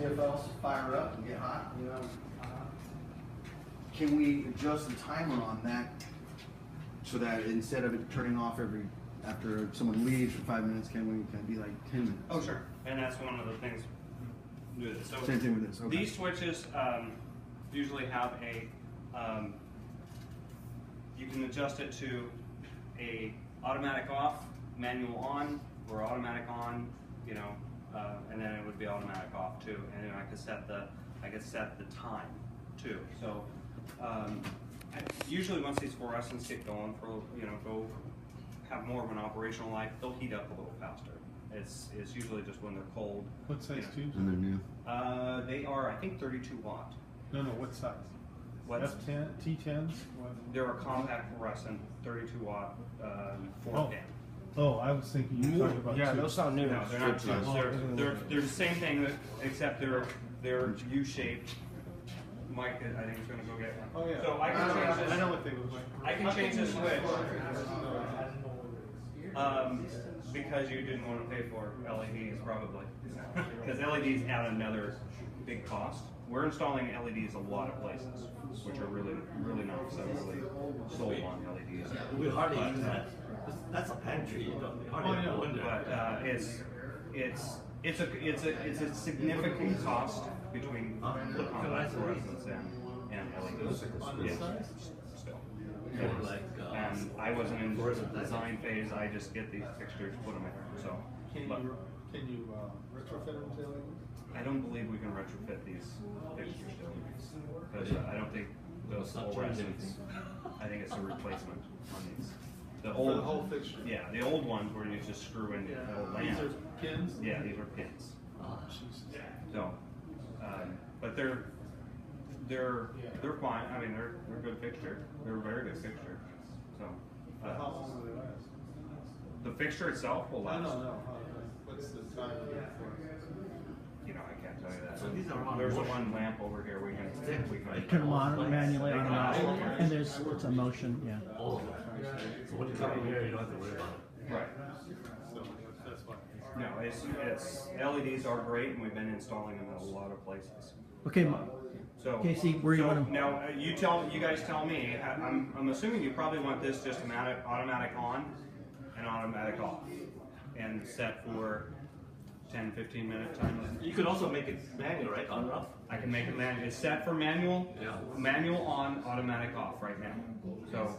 CFLs fire up and get hot, you know. Can we adjust the timer on that so that instead of it turning off after someone leaves for 5 minutes, can it be like 10 minutes? Oh, sure. And that's one of the things with it. So same thing with this. Okay. These switches usually have a, you can adjust it to a automatic off, manual on, or automatic on, you know, and then it would be automatic off too. And then I could set the time too. So usually once these fluorescents get going for, you know, go have more of an operational life, they'll heat up a little faster. It's usually just when they're cold. What size tubes? And they're new. They are, I think, 32 watt. No, what size? What's F10, T10s? What? They're a compact fluorescent, 32 watt, 4-pin. Oh, I was thinking you were talking about Yeah, tubes. those sound new. No, they're not tubes. They're the same thing, except they're U-shaped. Mike, I think, is going to go get one. Oh yeah. So I can change this. I know what they look like. I can change this switch. Because you didn't want to pay for LEDs, probably. Because LEDs add another big cost. We're installing LEDs a lot of places, which are really not so really sold on LEDs. We hardly use that. That's a pantry, you know. We hardly go in there. But it's a significant cost between the compact fluorescents and LEDs. Yeah, still. And I wasn't in the design phase. I just get these fixtures, put them in. So, Can you retrofit them to LEDs? I don't believe we can retrofit these fixtures to LEDs because I don't think those fluorescents. I think it's a replacement on these. The whole fixture. Yeah, the old ones where you just screw in the old lamp. These are pins. Yeah, these are pins. Oh, Jesus. So, but they're fine. I mean, they're a good fixture. They're a very good fixture. So, How long will they last? the fixture itself will last. No. What's the time for? You know, I can't tell you that. So these are on There's motion. one lamp over here. We can Turn them on manually, automatically, and it's a motion, yeah. Oh, so when you come in here, you don't have to worry about it. Right. So that's fine. No, it's LEDs are great, and we've been installing them in a lot of places. Okay, So, Casey, where you want to? now you guys tell me. I'm assuming you probably want this just automatic on and automatic off, and set for 10-15 minute time. You could also make it manual, right? On and off. I can make it manual. It's set for manual. Yeah. Manual on, automatic off right now. So.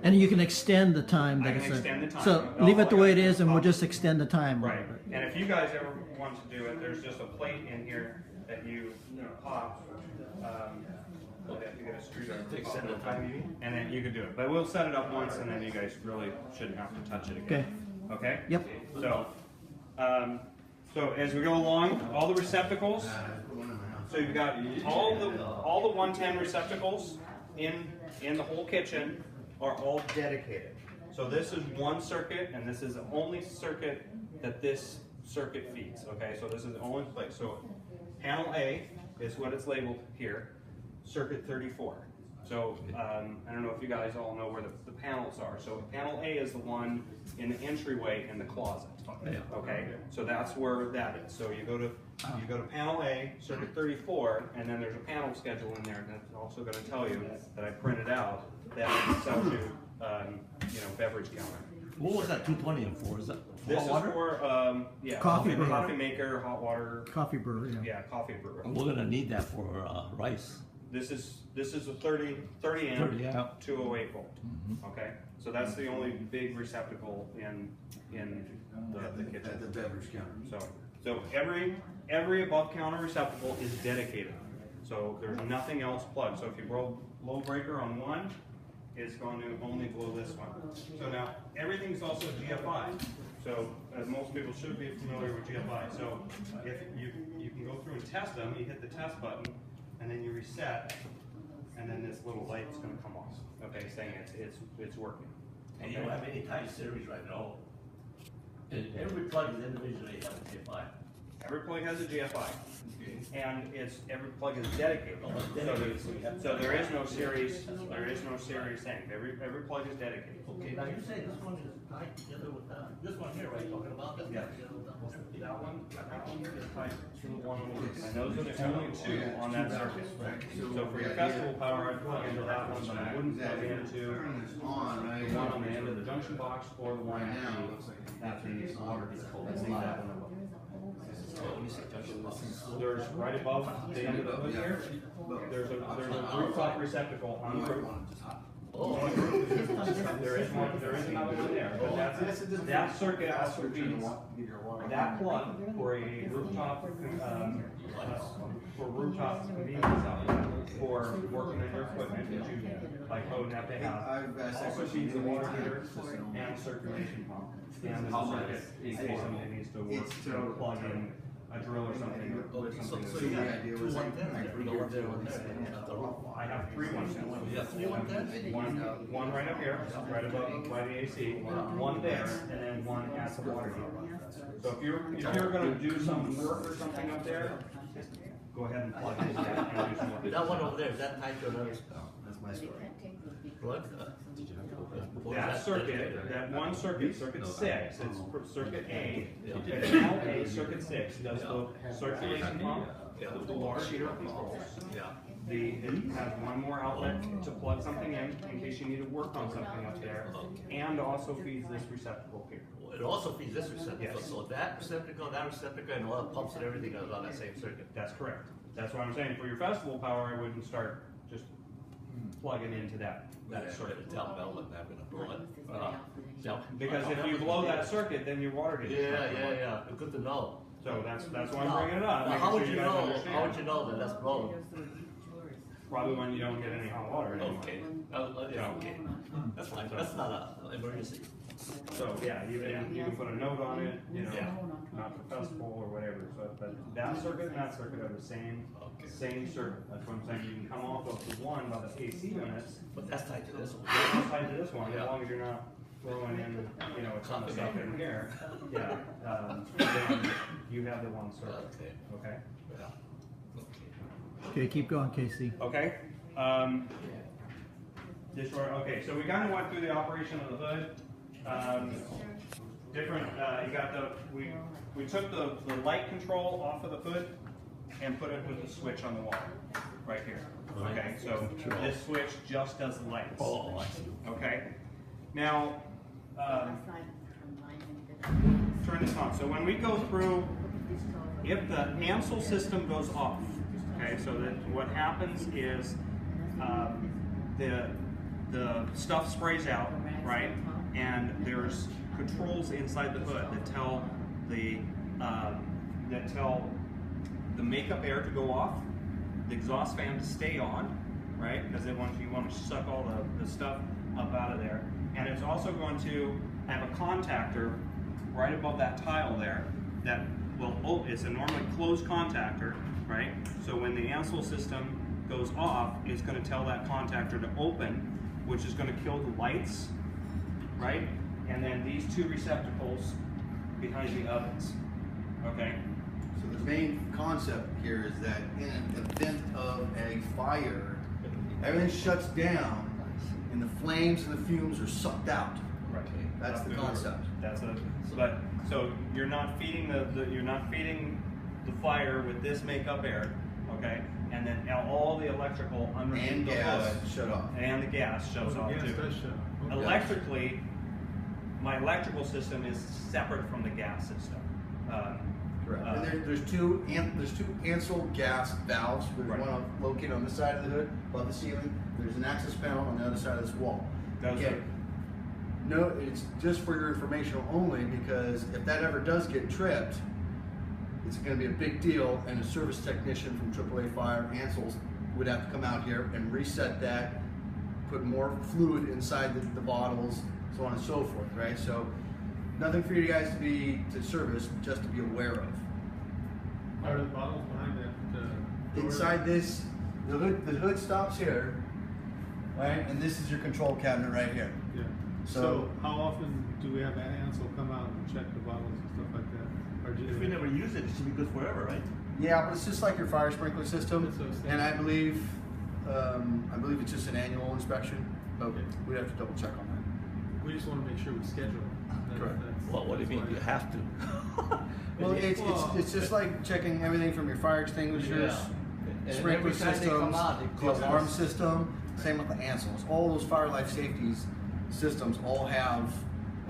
And you can extend the time. I That can it's extend the time. So leave it the way it is, and we'll just extend the time. Right. And if you guys ever want to do it, there's just a plate in here that you pop. You have to get a screwdriver To extend the time, you mean? and then you can do it. But we'll set it up once, and then you guys really shouldn't have to touch it again. Okay. Okay. Yep. So, so as we go along, all the receptacles. So you've got all the 110 receptacles in the whole kitchen are all dedicated. So this is one circuit, and this is the only circuit that this circuit feeds. Okay, so this is the only place. So panel A is what it's labeled here, circuit 34. So I don't know if you guys all know where the panels are. So panel A is the one in the entryway in the closet. Okay, so that's where that is. So you go to panel A, circuit 34, and then there's a panel schedule in there that's also going to tell you that I printed out that tells you, beverage counter. What was that 220 in for? Is that for This hot is water? for Coffee brewer. coffee maker, hot water. Coffee brewer, yeah. Yeah, coffee brewer. We're gonna need that for rice. This is a 30 amp, 30 amp. 208 volt. Okay, so that's the only big receptacle in the kitchen. At the beverage counter. So every above counter receptacle is dedicated. So there's nothing else plugged. So if you blow low breaker on one, it's going to only blow this one. So now everything's also GFI. So as most people should be familiar with GFI. So if you can go through and test them, you hit the test button, and then you reset, and then this little light is going to come off. Okay, saying it's working. And you don't have any time series right now. And every plug is individually have a GFI. Every plug has a GFI, and every plug is dedicated. So there is no series. There is no series thing. Every plug is dedicated. Okay, now you say this one is tied together with that. This one here, right? Talking about that. Yeah. That one is And those are the only two on that circuit. So for your festival power, I'd plug into that one, but I wouldn't plug into Turn this on, right? the one on the end of the junction box or the one at the water heater. Let's leave that one alone. There's right above the end of the hood here, there's a rooftop receptacle on the roof. There is another one there, but that circuit also feeds that plug for a rooftop, for rooftop convenience outlet, for working on your equipment that you like would have to have. Also feeds the water heater and circulation pump. And the circuit in case somebody needs to work, to plug in a drill or something, or something. So you got 2 110s, the one there, one there. I have 3 110s. You have 3 110s? One right up here, right above by the AC, one there, and then one at the water heater. So if you're gonna do some work or something up there, go ahead and plug into that and do some work. That one over there, is that tied to another? That's my story. What? That circuit, that one circuit, circuit 6, it's for circuit A, now A, circuit 6, does the circulation pump, the water heater controls. Yeah. It has one more outlet to plug something in case you need to work on something up there, and also feeds this receptacle here. It also feeds this receptacle, Yes. so that receptacle, and all the pumps and everything is on that same circuit. That's correct. That's what I'm saying. For your festival power, I wouldn't start just plugging into that circuit. Tell Melvin I'm gonna blow it. Because if you blow that circuit, then your water heater. Yeah, good to know. So that's why I'm bringing it up. Now, making how would sure you guys know, understand. how would you know that that's blown? Probably when you don't get any hot water anymore. Okay, yeah, okay. That's fine, that's not an emergency. So yeah, you can put a note on it, you know, Yeah. not for festival or whatever. So but that circuit and that circuit are the same circuit. That's what I'm saying. You can come off of the one by the AC units. But that's tied to this one. It's tied to this one, as long as you're not throwing in, you know, a ton of stuff in here. Yeah, then you have the one circuit. Okay. Yeah. Okay, keep going, Casey. Okay. Okay, so we kind of went through the operation of the hood. Different. You got we took the light control off of the hood and put it with the switch on the wall, right here. Okay, so this switch just does lights. Oh, I see. Okay. Now, turn this on. So when we go through, if the Ansel system goes off, okay, so that what happens is the stuff sprays out, right? And there's controls inside the hood that tell the makeup air to go off, the exhaust fan to stay on, right? Because you want to suck all the stuff up out of there. And it's also going to have a contactor right above that tile there that will, it's a normally closed contactor, right? So when the Ansel system goes off, it's going to tell that contactor to open, which is going to kill the lights, right? And then these 2 receptacles behind the ovens, okay? So the main concept here is that in an event of a fire, everything shuts down and the flames and the fumes are sucked out. Right. That's the concept. So you're not feeding you're not feeding the fire with this makeup air, okay? And then all the electrical underneath And the gas hood shut off. and the gas shuts off Yes, too. that shut off. Okay. Electrically, my electrical system is separate from the gas system. Correct. And there's two Ansel gas valves. There's Right. one located on this side of the hood, above the ceiling. There's an access panel on the other side of this wall. Those No, it's just for your informational only, because if that ever does get tripped, it's going to be a big deal, and a service technician from AAA Fire, Ansel's, would have to come out here and reset that, put more fluid inside the bottles, so on and so forth, right? So nothing for you guys to service, just to be aware of. Are the bottles behind that? Door? Inside this, the hood stops here, right? And this is your control cabinet right here. Yeah. So how often do we have Ansel come out and check the bottles and stuff like that? Or do If we never use it, it should be good forever, right? Yeah, but it's just like your fire sprinkler system, That's what I'm saying. and I believe it's just an annual inspection, but we'd have to double check on that. We just want to make sure we schedule it. Correct. Well, what do you mean, you have to? Well, it's just like checking everything from your fire extinguishers, And sprinkler every time they come systems, out, it the costs alarm us- system, same with the Ansels. All those fire life safeties systems all have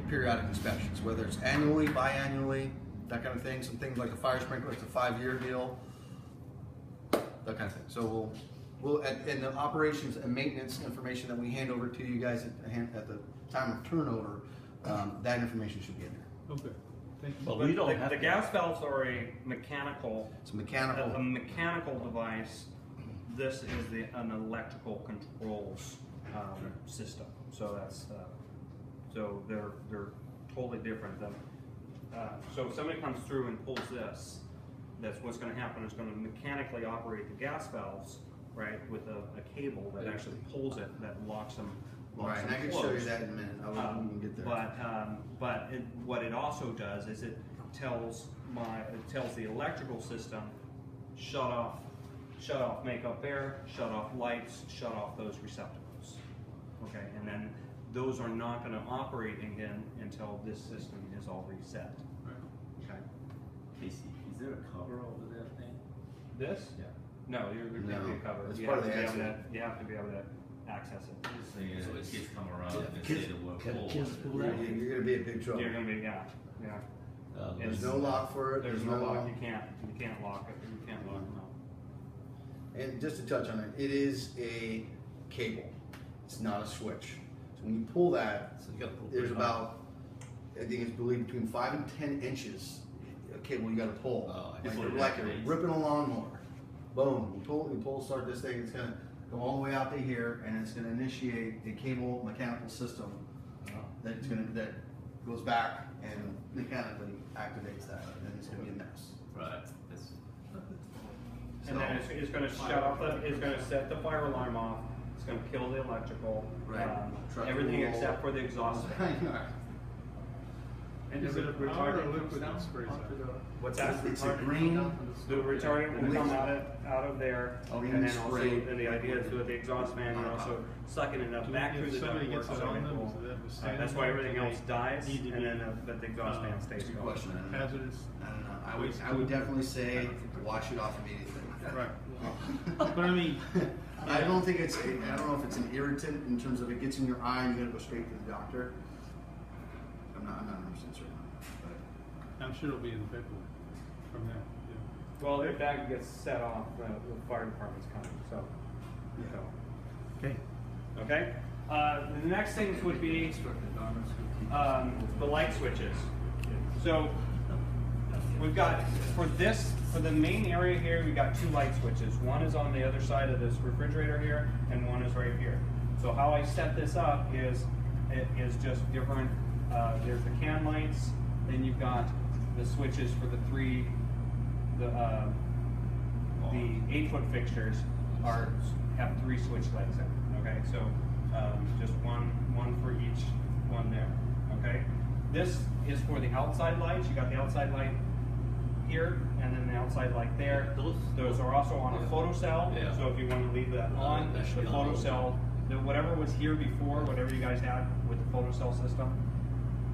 periodic inspections, whether it's annually, biannually, that kind of thing. Some things like the fire sprinkler, it's a 5-year deal, that kind of thing. So we'll and the operations and maintenance information that we hand over to you guys at the time of turnover, that information should be in there. Okay, thank you. But we don't have The to. gas valves are a mechanical, It's mechanical. a mechanical device. This is an electrical controls system. So that's so they're totally different. Than, so if somebody comes through and pulls this, that's what's going to happen. It's going to mechanically operate the gas valves, right, with a cable that actually pulls it, that locks them. Right, and I can show you that in a minute. I will get there. But what it also does is it tells the electrical system shut off makeup air, shut off lights, shut off those receptacles. Okay, and then those are not going to operate again until this system is all reset. Okay. Casey, is there a cover over that thing? This? Yeah. No, there can't be a cover. It's You part have of to the be able exit. to- You have to be able to access it. So it kids come around Yeah, and kids- say the word can pull. kids pull that? You're gonna be in big trouble. You're going to be yeah. There's no lock for it. There's no lock. You can't lock it. You can't lock it. No. And just to touch on it, it is a cable. It's not a switch. So when you pull that, So you gotta pull there's pretty hard. about, I think it's believed between 5 and 10 inches of cable you gotta pull. Oh, I like see. you're, like you're ripping a lawnmower. Boom, you pull, start this thing, it's gonna go all the way out to here, and it's gonna initiate a cable mechanical system that goes back and mechanically activates that, and it's gonna be a mess. Right. That's, And then it's going to shut off it's going to set the fire alarm off. It's going to kill the electrical. Right. Truck Everything roll. except for the exhaust fan. And is it a powder or liquid that sprays that? What's that? It's a green. The retardant will come out of there, Okay. and then also, Spray. and the idea is with the exhaust fan, you're also sucking it up back through If the somebody ductwork. gets it so on it them, will- is that withstand That's why them? everything Do else they dies, need to and then be, but the exhaust fan stays Good going. question. I don't know. hazardous? I don't know. I would definitely say wash it off immediately. Right. But I mean, I don't think it's, I don't know if it's an irritant in terms of it gets in your eye and you gotta go straight to the doctor. I'm not 100% certain on that, I'm sure it'll be in the paperwork from that, yeah. Well, if that gets set off, the fire department's coming. So. Okay. Okay. The next things would be the light switches. So we've got for the main area here, we've got 2 light switches. One is on the other side of this refrigerator here, and one is right here. So how I set this up is just different. There's the can lights, then you've got the switches for the 8-foot fixtures have 3 switch lights in. Okay, so just one for each one there. Okay, this is for the outside lights. You got the outside light here, and then the outside light there. Those are also on a photocell. Yeah. So if you want to leave that on, that should the be on those. photocell, whatever was here before, whatever you guys had with the photocell system,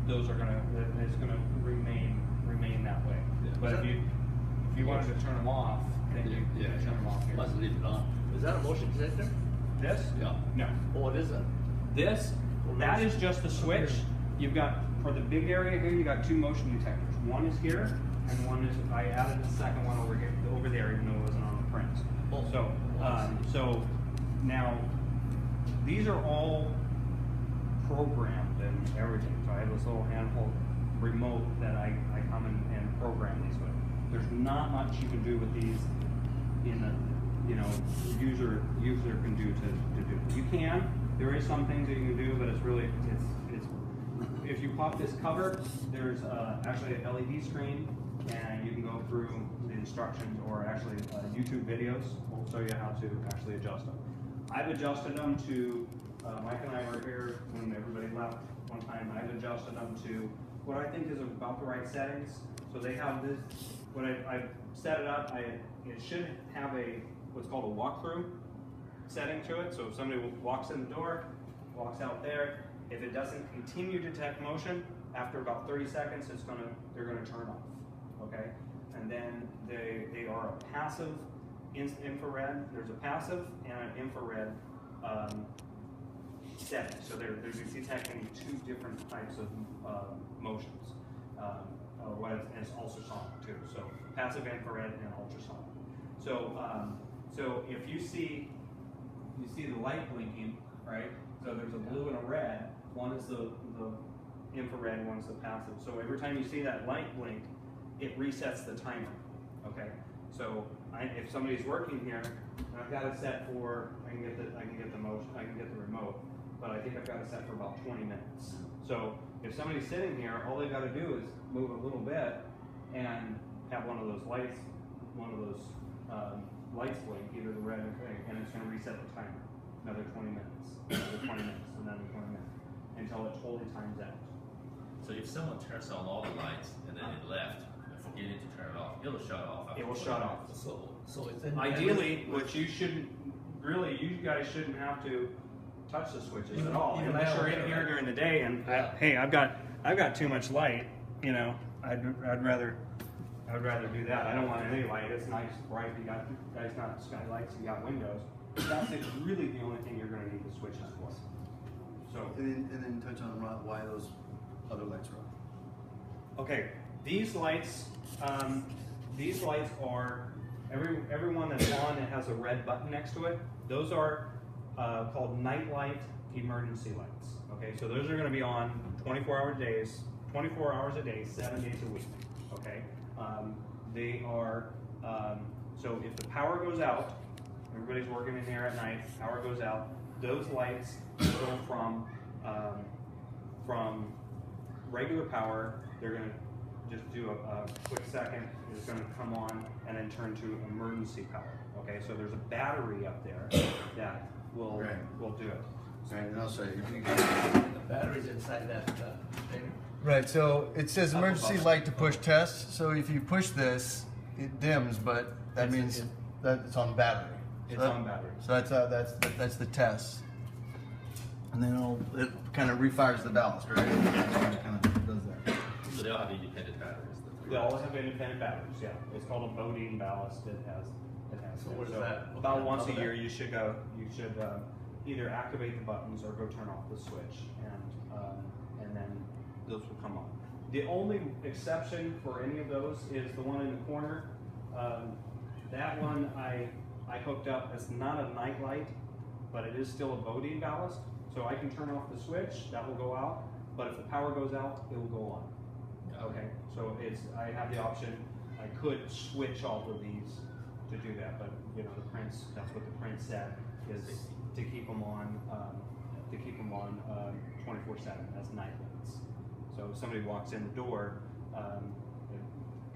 those are it's gonna remain that way. Yeah. But if you wanted to turn them off, then you Yeah. can turn them off here. Must leave it on. Is that a motion detector? This? Yeah. No. Oh, it isn't. That is just the switch. You've got, for the big area here, you got 2 motion detectors. One is here, and one is, I added the second one over there, even though it wasn't on the prints. Oh. So now, these are all programmed and everything. So I have this little handheld remote that I come and program these with. There's not much you can do with these in a, user can do to do. You can. There is some things that you can do, but it's really if you pop this cover, there's actually an LED screen, and you can go through the instructions, or actually YouTube videos will show you how to actually adjust them. I've adjusted them to Mike and I were here when everybody left one time. I've adjusted them to what I think is about the right settings. So they have this. When I set it up, it should have what's called a walkthrough setting to it. So if somebody walks in the door, walks out there, if it doesn't continue to detect motion, After about 30 seconds, they're gonna turn off, okay? And then they are a passive infrared. There's a passive and an infrared setting. So they're detecting two different types of motions. And it's ultrasonic too. So passive infrared and ultrasonic. So if you see the light blinking, right? So there's a blue and a red. One is the infrared, one is the passive. So every time you see that light blink, it resets the timer. Okay. So if somebody's working here, and I've got it set for, I can get the remote, but I think I've got it set for about 20 minutes. So if somebody's sitting here, all they've got to do is move a little bit and have one of those lights blink, either the red or green, and it's going to reset the timer. Another 20 minutes, another 20 minutes, another 20 minutes, until it totally times out. So if someone turns on all the lights and then it left, and forgetting to turn it off, it'll shut off. It will shut off. So it's in. Ideally, what you guys shouldn't have to touch the switches at all, Even unless now, you're in here right? during the day and hey, I've got too much light. You know, I'd rather do that. I don't want any light. It's nice, bright. You guys got skylights. You got windows. That's really the only thing you're going to need the switches for. So And then touch on why those other lights are on. okay, these lights are everyone that's on that has a red button next to it. Those are called night light emergency lights. Okay, so those are going to be on 24 hours a day, 7 days a week. Okay, they are so if the power goes out, everybody's working in here at night. Power goes out. Those lights go from regular power. They're going to just do a quick second. It's going to come on and then turn to emergency power. Okay, so there's a battery up there that will do it. Right, and I'll show you. The batteries inside that thing. Right, so it says emergency light to push test. So if you push this, it dims, but that means that it's on battery. It's on battery. So that's the test. And then it kind of refires the ballast, right? It kind of does that. So they all have independent batteries. They all have independent batteries. Yeah, it's called a Bodine ballast. It has. So what is that? About once a year, you should either activate the buttons or go turn off the switch, and then those will come on. The only exception for any of those is the one in the corner. That one I hooked up. It's not a night light, but it is still a Bodine ballast. So I can turn off the switch, that will go out. But if the power goes out, it will go on. Okay, so I have the option. I could switch all of these to do that, but you know that's what the print said is to keep them on 24/7 as night lights. So if somebody walks in the door, in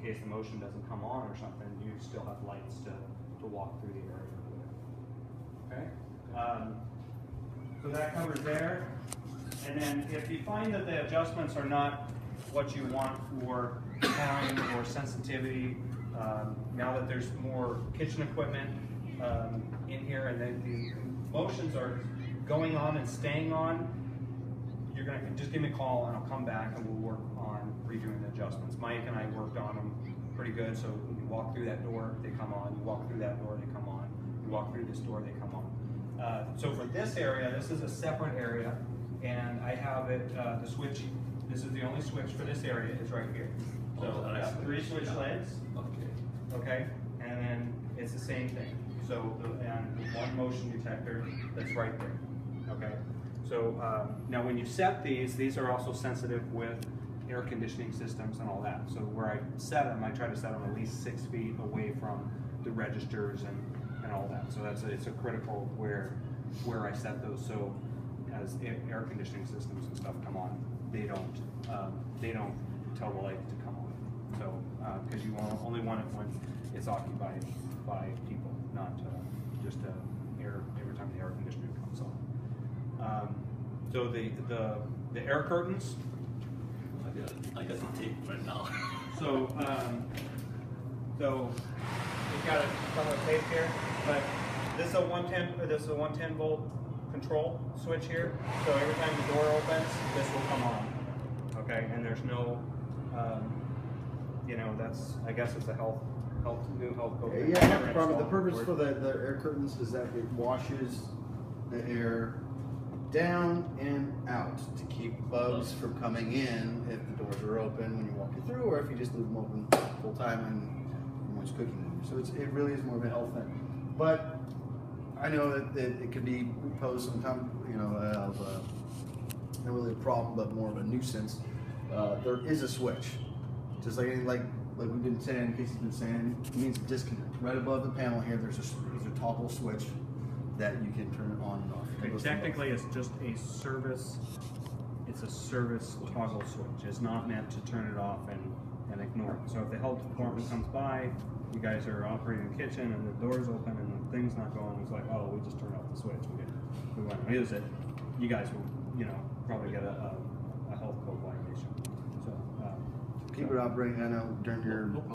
case the motion doesn't come on or something, you still have lights to walk through the area with. Okay. So that covers there. And then if you find that the adjustments are not what you want for time or sensitivity, now that there's more kitchen equipment in here and then the motions are going on and staying on, you're gonna just give me a call and I'll come back and we'll work on redoing the adjustments. Mike and I worked on them pretty good, so you walk through that door, they come on. You walk through that door, they come on. You walk through this door, they come on. So for this area, this is a separate area, and I have it, the switch, this is the only switch for this area is right here. So I have 3 switch legs, okay, and then it's the same thing. So, and one motion detector that's right there, okay? So now when you set these are also sensitive with air conditioning systems and all that. So where I set them, I try to set them at least 6 feet away from the registers and all that. So it's a critical where I set those. So as air conditioning systems and stuff come on, they don't tell the lights to come on. So because you only want it when it's occupied by people, not just every time the air conditioning comes on. So the air curtains. I got the tape right now. So we've got a couple of tape here, but this is a 110 volt control switch here. So every time the door opens, this will come on. Okay, and there's no, you know, that's, I guess it's a new health code. Yeah, the purpose for the air curtains is that it washes the air down and out to keep bugs from coming in if the doors are open when you walk it through, or if you just leave them open full time and everyone's cooking. So it really is more of a health thing. But I know that it could be posed sometimes, you know, of not really a problem, but more of a nuisance. There is a switch, just like we've been saying, Casey's been saying, it means disconnect. Right above the panel here, there's a toggle switch that you can turn it on and off. Okay, technically, it's just a service. It's a service toggle switch. It's not meant to turn it off and ignore it. So if the health department comes by, you guys are operating the kitchen and the door's open and the thing's not going, it's like, oh, we just turned off the switch. We want to use it. You guys will, you know, probably get a health code violation. So Keep it operating. I know during your